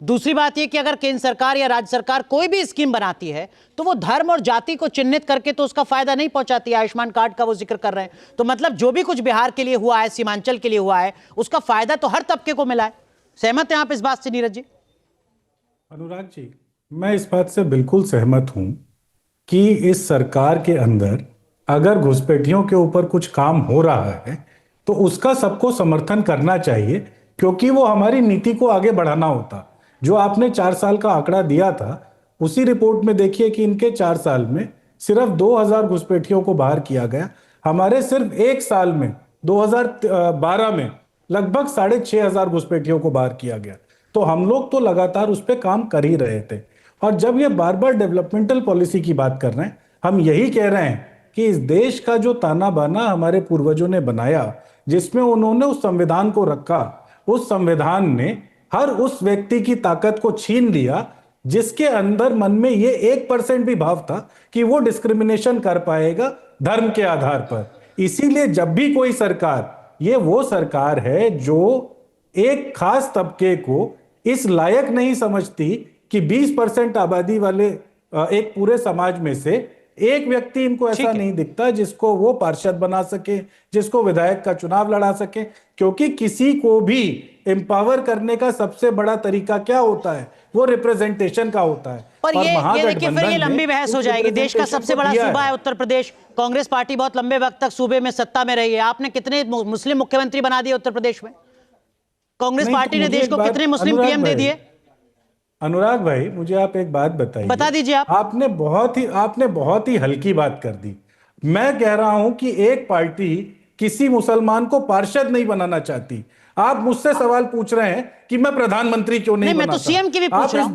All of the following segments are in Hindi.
दूसरी बात यह कि अगर केंद्र सरकार या राज्य सरकार कोई भी स्कीम बनाती है तो वो धर्म और जाति को चिन्हित करके तो उसका फायदा नहीं पहुंचाती है। आयुष्मान कार्ड का वो जिक्र कर रहे हैं, तो मतलब जो भी कुछ बिहार के लिए हुआ है, सीमांचल के लिए हुआ है, उसका फायदा तो हर तबके को मिला है। सहमत हैं आप इस बात से नीरज जी? अनुराग जी, मैं इस बात से बिल्कुल सहमत हूं कि इस सरकार के अंदर अगर घुसपैठियों के ऊपर कुछ काम हो रहा है तो उसका सबको समर्थन करना चाहिए, क्योंकि वो हमारी नीति को आगे बढ़ाना होता। जो आपने 4 साल का आंकड़ा दिया था, उसी रिपोर्ट में देखिए कि इनके 4 साल में सिर्फ 2000 घुसपैठियों को बाहर किया गया। हमारे सिर्फ एक साल में 2012 में लगभग 6500 घुसपैठियों को बाहर किया गया। तो हम लोग तो लगातार उस पर काम कर ही रहे थे। और जब ये बार बार डेवलपमेंटल पॉलिसी की बात कर रहे हैं, हम यही कह रहे हैं कि इस देश का जो ताना बाना हमारे पूर्वजों ने बनाया, जिसमें उन्होंने उस संविधान को रखा, उस संविधान ने हर उस व्यक्ति की ताकत को छीन लिया जिसके अंदर मन में ये 1% भी भाव था कि वो डिस्क्रिमिनेशन कर पाएगा धर्म के आधार पर। इसीलिए जब भी कोई सरकार, ये वो सरकार है जो एक खास तबके को इस लायक नहीं समझती कि 20% आबादी वाले एक पूरे समाज में से एक व्यक्ति इनको ऐसा नहीं दिखता जिसको वो पार्षद बना सके, जिसको विधायक का चुनाव लड़ा सके। क्योंकि किसी को भी एम्पावर करने का सबसे बड़ा तरीका क्या होता है? वो रिप्रेजेंटेशन का होता है। पर ये देखिए, फिर ये लंबी बहस हो जाएगी। देश का सबसे बड़ा सूबा है उत्तर प्रदेश, कांग्रेस पार्टी बहुत लंबे वक्त तक सूबे में सत्ता में रही है। आपने कितने मुस्लिम मुख्यमंत्री बना दिए उत्तर प्रदेश में? कांग्रेस पार्टी ने देश को कितने मुस्लिम पीएम दे दिए? अनुराग भाई, मुझे आप एक बात बताइए। बता दीजिए आप। आपने बहुत ही हल्की बात कर दी। मैं कह रहा हूं कि एक पार्टी किसी मुसलमान को पार्षद नहीं बनाना चाहती। आप मुझसे सवाल पूछ रहे हैं कि मैं प्रधानमंत्री क्यों नहीं बनाता। मैं तो सीएम की भी पूछ रहा हूं।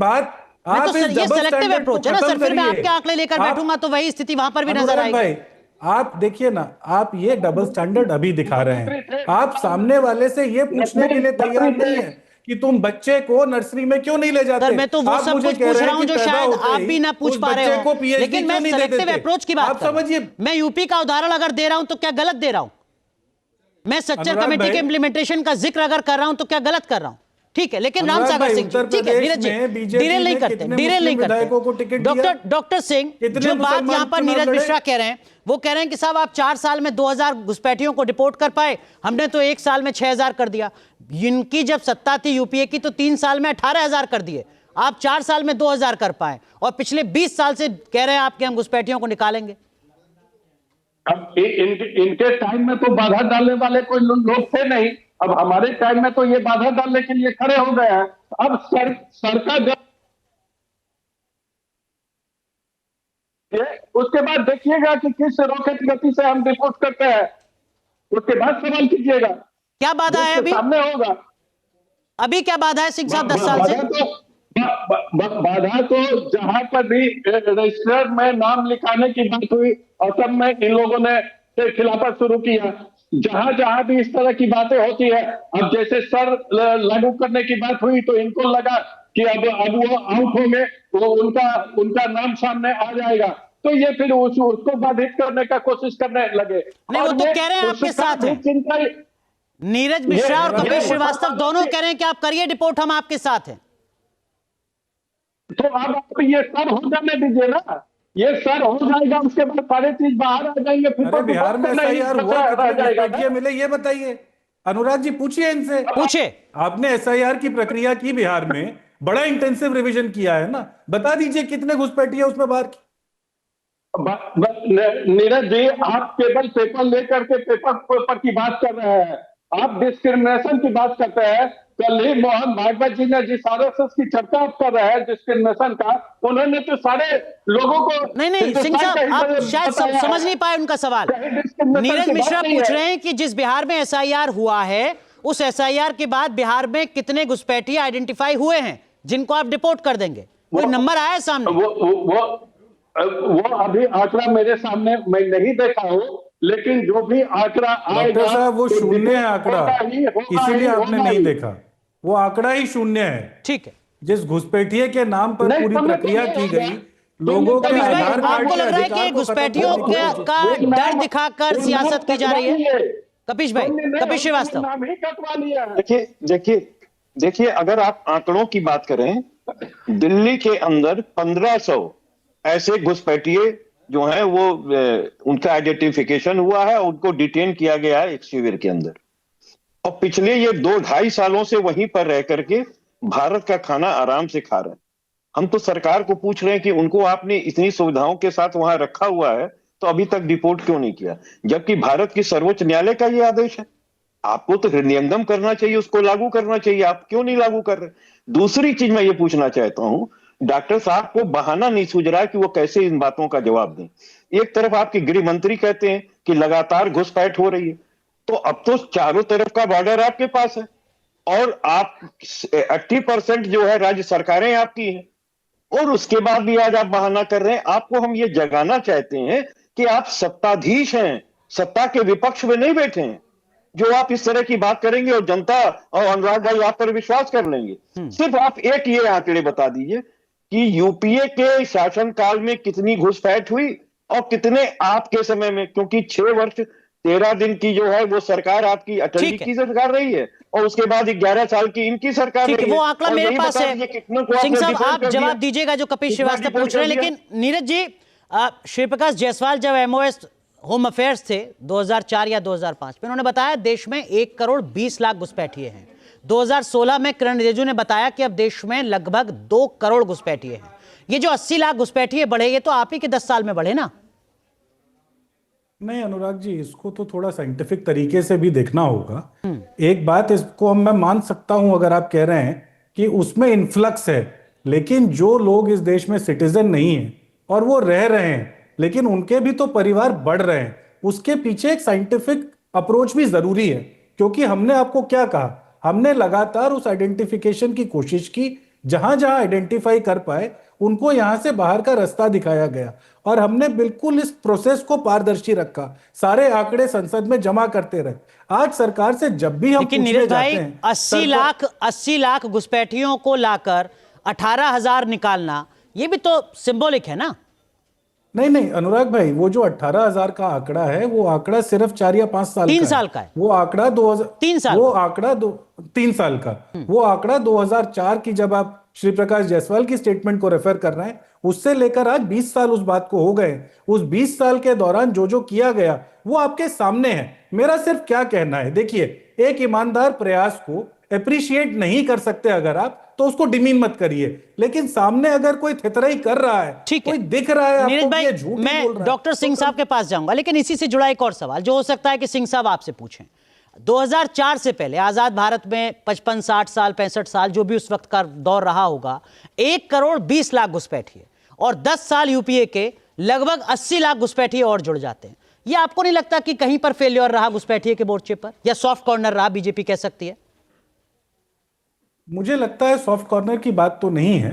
आप इस डबल सेलेक्टिव अप्रोच है ना सर, फिर मैं आपके आंकड़े लेकर बैठूंगा तो वही स्थिति वहां पर भी नजर आएगी। भाई, आप देखिए ना, आप ये डबल स्टैंडर्ड अभी दिखा रहे हैं। आप सामने वाले से ये पूछने के लिए तैयार नहीं है कि तुम बच्चे को नर्सरी में क्यों नहीं ले जाते। सर, मैं तो वो सब कुछ पूछ रहा हूं जो शायद आप भी ना पूछ पा रहे हो। लेकिन मैं सेलेक्टिव अप्रोच की बात कर रहा हूं। मैं यूपी का उदाहरण अगर दे रहा हूं तो क्या गलत दे रहा हूं? मैं सच्चर कमेटी के इंप्लीमेंटेशन का जिक्र अगर कर रहा हूं तो क्या गलत कर रहा हूं? ठीक है, लेकिन राम सागर सिंह, ठीक है नीरज जी, डिरेल नहीं करते। डॉक्टर सिंह, जो बात यहां पर नीरज मिश्रा कह रहे हैं, वो कह रहे हैं कि साहब आप 4 साल में 2000 घुसपैठियों को डिपोर्ट कर पाए, हमने तो 1 साल में 6000 कर दिया। इनकी जब सत्ता थी यूपीए की तो 3 साल में 18000 कर दिए। आप 4 साल में 2000 कर पाए और पिछले 20 साल से कह रहे हैं आपके हम घुसपैठियों को निकालेंगे। अब इनके टाइम में तो बाधा डालने वाले कोई लोग थे नहीं। अब हमारे टाइम में तो ये बाधा डालने के लिए खड़े हो गए हैं। अब सरकार उसके बाद देखिएगा कि किस रॉकेट गति से हम डिपोर्ट करते हैं, उसके बाद सवाल कीजिएगा क्या बाधा है अभी सामने होगा। अभी क्या बाधा है सिंह साहब 10 साल से? बाधा तो जहां पर भी रजिस्टर में नाम लिखाने की बात हुई, असम में इन लोगों ने खिलाफत शुरू किया। जहां जहां भी इस तरह की बातें होती है, अब जैसे सर लागू करने की बात हुई तो इनको लगा कि अब वो आउट होंगे, तो उनका नाम सामने आ जाएगा, तो ये फिर उसको बाधित करने का कोशिश करने लगे। नहीं, वो तो कह रहे हैं आपके साथ है। नीरज मिश्रा और कपिल श्रीवास्तव दोनों कह रहे हैं कि आप करिए डिपोर्ट, हम आपके साथ हैं। तो अब आप ये सर हो जाने दीजिए ना, ये सर हो जाएगा, उसके बाद सारे चीज बाहर आ जाएंगे। फिर तो बिहार में एसआईआर हुआ, कितने घुसपैठिए मिले ये बताइए। अनुराग जी पूछिए इनसे, पूछे। आपने एसआईआर की प्रक्रिया की बिहार में, बड़ा इंटेंसिव रिवीजन किया है ना, बता दीजिए कितने घुसपैठिए उसमें बाहर की। नीरज जी, आप केवल पेपर लेकर के पेपर की बात कर रहे हैं, आप डिस्क्रिमिनेशन की बात करते हैं। कल ही मोहन भागवत जी ने जिस आरएसएस की चर्चा आप कर रहे हैं डिस्क्रिमिनेशन का, उन्होंने तो सारे लोगों को नहीं सिंह साहब, आप शायद समझ नहीं पाए उनका सवाल। नीरज मिश्रा पूछ रहे हैं कि जिस बिहार में एसआईआर हुआ है, उस एसआईआर के बाद बिहार में कितने घुसपैठिए आइडेंटिफाई हुए हैं जिनको आप डिपोर्ट कर देंगे? कोई नंबर आया है सामने? वो अभी आंकड़ा मेरे सामने मैं नहीं देखा हूं, लेकिन जो भी आंकड़ा आएगा साहब वो शून्य है आंकड़ा, इसीलिए आपने नहीं देखा। वो आंकड़ा ही शून्य है। ठीक है, जिस घुसपैठिए के नाम पर पूरी प्रक्रिया की गई, लोगों के आधार कार्ड, आपको लग रहा है कि घुसपैठियों का डर दिखाकर सियासत की जा रही है? कपिश भाई, कपिश श्रीवास्तव, देखिए, अगर आप आंकड़ों की बात करें, दिल्ली के अंदर 1500 ऐसे घुसपैठिए जो हैं वो उनका आइडेंटिफिकेशन हुआ है, उनको डिटेन किया गया है एक शिविर के अंदर। और पिछले ये 2-2.5 सालों से वहीं पर रह करके भारत का खाना आराम से खा रहे हैं। हम तो सरकार को पूछ रहे हैं कि उनको आपने इतनी सुविधाओं के साथ वहां रखा हुआ है तो अभी तक डिपोर्ट क्यों नहीं किया, जबकि भारत की सर्वोच्च न्यायालय का ये आदेश है। आपको तो हृदयंगम करना चाहिए, उसको लागू करना चाहिए, आप क्यों नहीं लागू कर रहे? दूसरी चीज मैं ये पूछना चाहता हूं, डॉक्टर साहब को बहाना नहीं सूझ रहा है कि वो कैसे इन बातों का जवाब दें। एक तरफ आपके गृह मंत्री कहते हैं कि लगातार घुसपैठ हो रही है, तो अब तो चारों तरफ का बॉर्डर आपके पास है और आप 80% जो है राज्य सरकारें आपकी हैं, और उसके बाद भी आज आप बहाना कर रहे हैं। आपको हम ये जगाना चाहते हैं कि आप सत्ताधीश हैं, सत्ता के विपक्ष में नहीं बैठे हैं जो आप इस तरह की बात करेंगे और जनता और अनुराग भाई आप पर विश्वास कर लेंगे। सिर्फ आप एक ये आंकड़े बता दीजिए कि यूपीए के शासनकाल में कितनी घुसपैठ हुई और कितने आपके समय में, क्योंकि 6 वर्ष 13 दिन की जो है वो सरकार आपकी अटल जी की सरकार रही है और उसके बाद 11 साल की इनकी सरकार रही है। वो आंकड़ा मेरे पास है। सिंह साहब आप जवाब दीजिएगा जो कपिल श्रीवास्तव पूछ रहे हैं, लेकिन नीरज जी, श्री प्रकाश जायसवाल जब एमओएस होम अफेयर्स थे 2004 या 2005 में, उन्होंने बताया देश में 1 करोड़ 20 लाख घुसपैठिए हैं। 2016 में किरण रिजिजू ने बताया कि अब देश में लगभग 2 करोड़ घुसपैठिए हैं। ये जो 80 लाख घुसपैठिए बढ़े, ये तो आप ही के 10 साल में बढ़े ना? नहीं अनुराग जी, इसको तो थोड़ा साइंटिफिक तरीके से भी देखना होगा। एक बात इसको मैं मान सकता हूं अगर आप कह रहे हैं कि उसमें इन्फ्लक्स है, लेकिन जो लोग इस देश में सिटीजन नहीं है और वो रह रहे हैं लेकिन उनके भी तो परिवार बढ़ रहे हैं, उसके पीछे एक साइंटिफिक अप्रोच भी जरूरी है। क्योंकि हमने आपको क्या कहा, हमने लगातार उस आइडेंटिफिकेशन की कोशिश की, जहां जहां आइडेंटिफाई कर पाए उनको यहां से बाहर का रास्ता दिखाया गया और हमने बिल्कुल इस प्रोसेस को पारदर्शी रखा, सारे आंकड़े संसद में जमा करते रहे। आज सरकार से जब भी हम पूछने जाते हैं 80 लाख घुसपैठियों को लाकर 18,000 निकालना, ये भी तो सिंबॉलिक है ना? नहीं अनुराग भाई, वो जो 18,000 का आंकड़ा है वो आंकड़ा सिर्फ 4 या 5 साल 3 साल का है। वो आंकड़ा 3 साल वो आंकड़ा 3 साल का वो आंकड़ा 2004 की, जब आप श्री प्रकाश जायसवाल की स्टेटमेंट को रेफर कर रहे हैं, उससे लेकर आज 20 साल उस बात को हो गए। उस 20 साल के दौरान जो जो किया गया वो आपके सामने है। मेरा सिर्फ क्या कहना है, देखिए, एक ईमानदार प्रयास को अप्रिशिएट नहीं कर सकते अगर आप, तो उसको डिमीन मत करिए, लेकिन सामने अगर कोई थेतराई कर रहा है, कोई दिख रहा है नीरज भाई, झूठ मैं डॉक्टर सिंह साहब के पास जाऊंगा, लेकिन इसी से जुड़ा एक और सवाल जो हो सकता है कि सिंह साहब आपसे पूछें। 2004 से पहले आजाद भारत में 55, 60 साल, 65 साल जो भी उस वक्त का दौर रहा होगा, 1 करोड़ 20 लाख घुसपैठिए और 10 साल यूपीए के लगभग 80 लाख घुसपैठिए और जुड़ जाते हैं। ये आपको नहीं लगता कि कहीं पर फेल्योर रहा घुसपैठिए के मोर्चे पर, या सॉफ्ट कॉर्नर रहा, बीजेपी कह सकती है? मुझे लगता है सॉफ्ट कॉर्नर की बात तो नहीं है,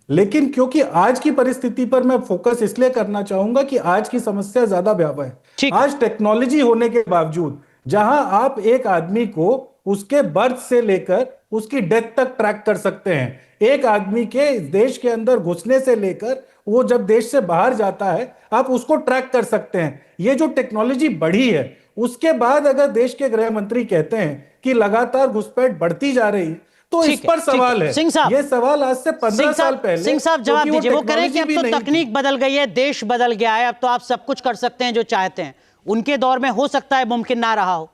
लेकिन क्योंकि आज की परिस्थिति पर मैं फोकस इसलिए करना चाहूंगा कि आज की समस्या ज्यादा भयावह है। आज टेक्नोलॉजी होने के बावजूद जहां आप एक आदमी को उसके बर्थ से लेकर उसकी डेथ तक ट्रैक कर सकते हैं, एक आदमी के देश के अंदर घुसने से लेकर वो जब देश से बाहर जाता है आप उसको ट्रैक कर सकते हैं। ये जो टेक्नोलॉजी बढ़ी है, उसके बाद अगर देश के गृह मंत्री कहते हैं कि लगातार घुसपैठ बढ़ती जा रही है, तो इस पर सवाल है। सिंह साहब, ये सवाल आज से 15 साल पहले। सिंह साहब जवाब दीजिए। वो कह रहे हैं कि अब तो तकनीक बदल गई है, देश बदल गया है, अब तो आप सब कुछ कर सकते हैं जो चाहते हैं। उनके दौर में हो सकता है मुमकिन ना रहा हो।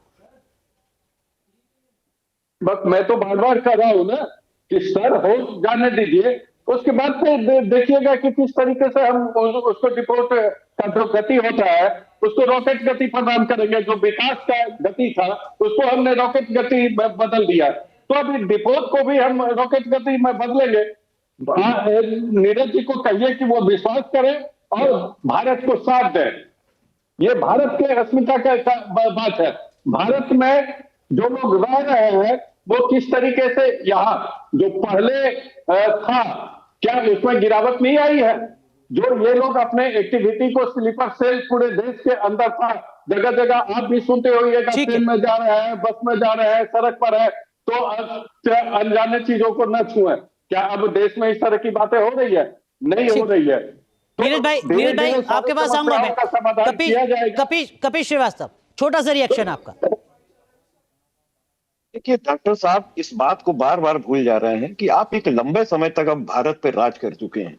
बस मैं तो बार बार कह रहा हूं ना कि सर हो जाने दीजिए, उसके बाद फिर देखिएगा कि किस तरीके से हम उसको डिपोर्ट का जो गति होता है उसको रॉकेट गति प्रदान करेंगे। जो विकास का गति था उसको हमने रॉकेट गति बदल दिया, तो अभी डिपोर्ट को भी हम रॉकेट गति में बदलेंगे। नीरज जी को कहिए कि वो विश्वास करें और भारत को साथ दें। ये भारत के अस्मिता का बात है। भारत में जो लोग रह रहे हैं वो किस तरीके से यहाँ जो पहले था, क्या उसमें गिरावट नहीं आई है? जो ये लोग अपने एक्टिविटी को स्लीपर सेल पूरे देश के अंदर था, जगह जगह आप भी सुनते होइएगा, ट्रेन में जा रहे हैं, बस में जा रहे हैं, सड़क पर है, तो अनजाने चीजों को न छुएं। क्या अब देश में इस तरह की बातें हो रही है? नहीं हो रही है। नीरज भाई आपके पास आऊंगा मैं। कपिल श्रीवास्तव, छोटा सा रिएक्शन आपका। देखिए डॉक्टर साहब, इस बात को बार बार भूल जा रहे हैं कि आप एक लंबे समय तक अब भारत पे राज कर चुके हैं,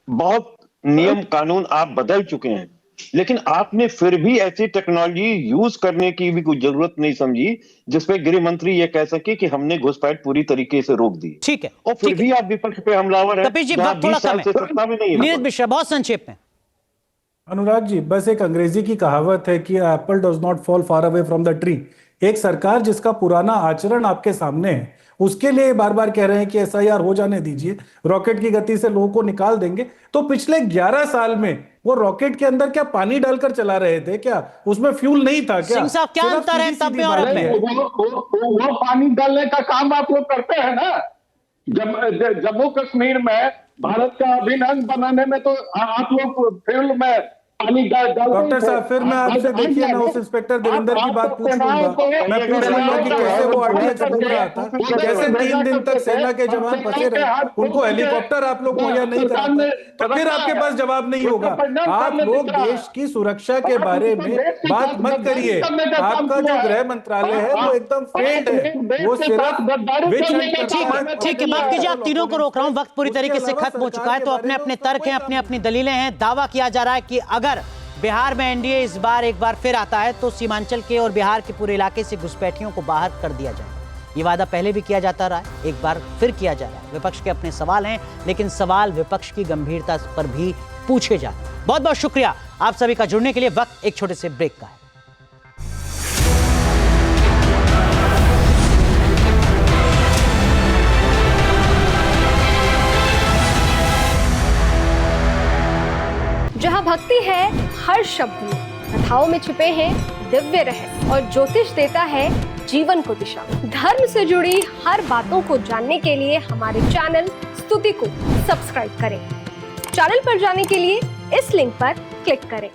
बहुत नियम कानून आप बदल चुके हैं, लेकिन आपने फिर भी ऐसी टेक्नोलॉजी यूज करने की भी कोई जरूरत नहीं समझी जिसपे गृह मंत्री ये कह सके कि हमने घुसपैठ पूरी तरीके से रोक दी। ठीक है, और फिर भी आप विपक्ष पे हमलावर हैं। कपिल जी, वक्त थोड़ा कम है। नीरज मिश्रा, बहुत संक्षेप में। अनुराग जी, बस एक अंग्रेजी की कहावत है कि Apple does not fall far away from the tree. एक सरकार जिसका पुराना आचरण आपके सामने है, उसके लिए बार बार कह रहे हैं कि एसआईआर हो जाने दीजिए, रॉकेट की गति से लोगों को निकाल देंगे। तो पिछले 11 साल में वो रॉकेट के अंदर क्या पानी डालकर चला रहे थे क्या? उसमें फ्यूल नहीं था क्या? सिंह साहब, क्या अंतर है तब में और अब में? वो पानी डालने का काम आप लोग करते हैं ना। जम्मू कश्मीर में भारत का अभिन्न अंग बनाने में तो आप लोग फ्यूल में पानी डॉक्टर साहब, फिर मैं आपसे देखिए ना उस इंस्पेक्टर देवेंद्र की बात पूछ लूंगा। मैं पूछ लूंगा कि कैसे वो आरटीएक्स घूम रहा था, कैसे 3 दिन तक सेना के जवान फंसे रहे, उनको हेलीकॉप्टर आप लोग मुहैया नहीं कराते, तो फिर आपके पास जवाब नहीं होगा। आप लोग देश की सुरक्षा के बारे में बात मत करिए। आपका जो गृह मंत्रालय है वो एकदम फेल्ड है, वो सिर्फ ठीक है, माफ कीजिए, आप तीनों को रोक रहा हूं, वक्त पूरी तरीके से खत्म हो चुका है। तो अपने अपने तर्क हैं, अपनी अपनी दलीलें हैं। दावा किया जा रहा है कि अगर बिहार में एनडीए इस बार एक बार फिर आता है तो सीमांचल के और बिहार के पूरे इलाके से घुसपैठियों को बाहर कर दिया जाएगा। ये वादा पहले भी किया जाता रहा है, एक बार फिर किया जा रहा है। विपक्ष के अपने सवाल हैं, लेकिन सवाल विपक्ष की गंभीरता पर भी पूछे जाते हैं। बहुत बहुत शुक्रिया आप सभी का जुड़ने के लिए। वक्त एक छोटे से ब्रेक का है। जहाँ भक्ति है हर शब्द में, कथाओं में छुपे हैं दिव्य रहस्य और ज्योतिष देता है जीवन को दिशा। धर्म से जुड़ी हर बातों को जानने के लिए हमारे चैनल स्तुति को सब्सक्राइब करें। चैनल पर जाने के लिए इस लिंक पर क्लिक करें।